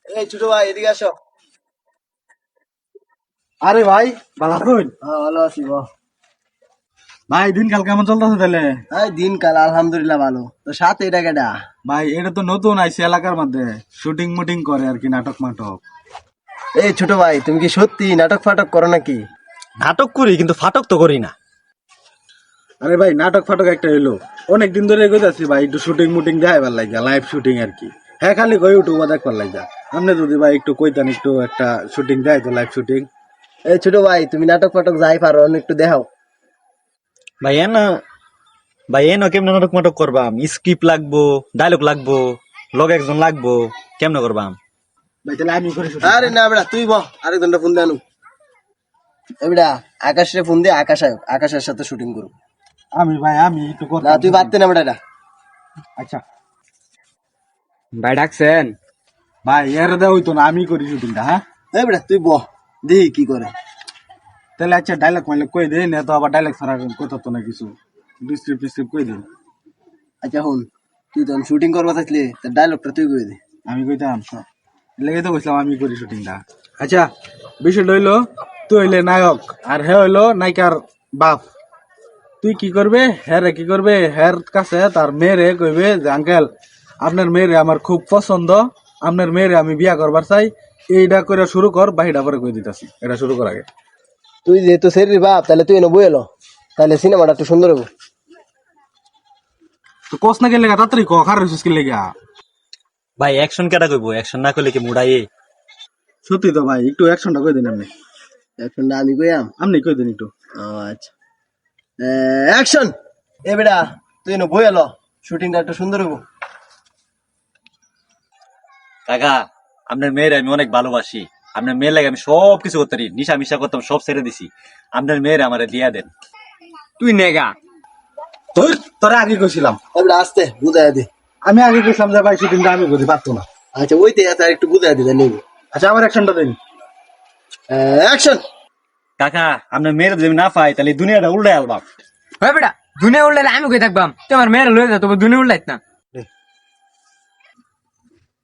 এই ছোট ভাই এদিকে আসো। আরে ভাই ভালো আছেন? হ্যাঁ ভালো আছি বল। ভাই দিনকাল কেমন চলতেছে তাহলে? এই দিনকাল আলহামদুলিল্লাহ ভালো। তো সাথে এটা কেডা? ভাই এটা তো নতুন আইছে এলাকার মধ্যে, শুটিং মুটিং করে আর কি, নাটক মাটক। এই ছোট ভাই তুমি কি সত্যি নাটক ফাটক করো নাকি? নাটক করি কিন্তু ফাটক তো করি না। আরে ভাই নাটক ফাটক একটা এলো, অনেকদিন ধরে কইতাছি ভাই একটু শুটিং মুটিং দেখাইবার লাগা, লাইভ শুটিং আর কি। হ্যাঁ খালি কই ইউটিউবে দেখবার লাগা। আপনি যদি ভাই একটু কইতেন একটু একটা শুটিং দেয় তো, লাইভ শুটিং। এই ছোট ভাই তুমি নাটক ফাটক যাই পারো একটু দেখাও। ভাই এন ভাই এন কেমনে নাটক মাটক করবাম? স্ক্রিপ্ট লাগবো, ডায়লগ লাগবো, লগ একজন লাগবো, কেমনে করবাম? ভাই তাহলে আমি করে শুটিং। আরে না বেটা তুই বল, আরেকজনটা ফোন দে আনু। এই বেটা আকাশে ফোন দে, আকাশের সাথে শুটিং করো। আমি একটু না তুই পারতে না বেটা এটা। আচ্ছা ভাই ডাকছেন? ভাই এর দেওয়া হইতো না, আমি করি শুটিংটা। হ্যাঁ এই বেটা তুই বল, দেখি কি করে। তাহলে আচ্ছা ডায়লগ মাইলগ কই দেন, না তো আবার ডায়লগ ছাড়া কথা তো না কিছু, ডিসক্রিপ্ট কই দেন। আচ্ছা হুন, তুই তখন শুটিং করবা থাকলে তার ডায়লগটা তুই কই দে। আমি কইতাম লেগে তো কইছিলাম আমি করি শুটিংটা। আচ্ছা বিষয়টা হইলো, তুই হইলে নায়ক আর হে হইলো নায়িকার বাপ। তুই কি করবে, হ্যাঁ কি করবে, হ্যার কাছে তার মেয়েরে কইবে যে আঙ্কেল আপনার মেয়েরে আমার খুব পছন্দ, আপনার মেয়েরে আমি বিয়া করবার চাই। এইটা করে শুরু কর, বাহিটা পরে কই দিতাছি, এটা শুরু কর আগে। তুই যেহেতু শরীর বাপ তাহলে তুই এনে বই এলো, তাহলে সিনেমাটা একটু সুন্দর হবো। তো কস না গেলে তাড়াতাড়ি ক, খার হইছিস কি লেগা? ভাই অ্যাকশন কেটা কইবো? অ্যাকশন না করলে কি মুড়াইয়ে? সত্যি তো ভাই, একটু অ্যাকশনটা কই দিন আপনি। এখন আমি কইয়াম। আপনি কই দিন একটু। ও আচ্ছা, অ্যাকশন। এ বেটা তুই এনে বই এলো, শুটিংটা একটু সুন্দর হবো। কাকা, আপনার মেয়ের আমি অনেক ভালোবাসি। আপনার মেয়ের লাগে আমি সব কিছু করতে পারি, নিশা মিশা করতাম সব ছেড়ে দিছি। আপনার মেয়ের আমারে দিয়া দেন। তুই নেগা। তোরা আগে কইছিলাম, এ বেটা আস্তে বুঝাই দে। আমি আগে কইছিলাম যে ভাই শুটিংটা আমি করি, পারতো না। আচ্ছা ওইতে আর একটু বুঝাই দিতে নেব। আচ্ছা আমার অ্যাকশনটা দিন। অ্যাকশন। কাকা, আপনার মেয়ের যদি আমি না পাই তাহলে এই দুনিয়াটা উল্টাই আলবাম। ভাই বেটা দুনিয়া উল্লাইলে আমি কই থাকবাম? তোমার মেয়ের লয়ে যা, তবে দুনিয়া উল্লাইত না।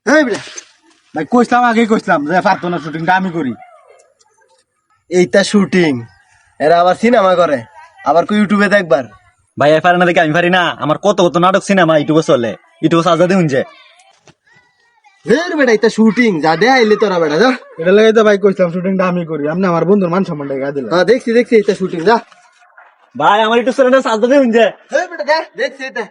এই বেটা ভাই কইছিলাম আগে কইছিলাম যে পারতো না, শুটিংটা আমি করি। এইটা শুটিং, এরা আবার সিনেমা করে, আবার কই ইউটিউবে দেখবার। ভাই এ পারে না দেখে আমি পারি না? আমার কত কত নাটক সিনেমা ইউটিউবে চলে, ইউটিউবে সাজা দিন যে। হের বেটা এটা শুটিং যা দে আইলে তোরা বেটা যা। এটা লাগে তো ভাই কইছিলাম শুটিংটা আমি করি, আপনি আমার বন্ধুর মান সম্মানটা গা দিলেন। হ্যাঁ দেখছি এটা শুটিং যা। ভাই আমার একটু চ্যানেলটা সাজা দিন যে। হের বেটা দেখ দেখছি এটা।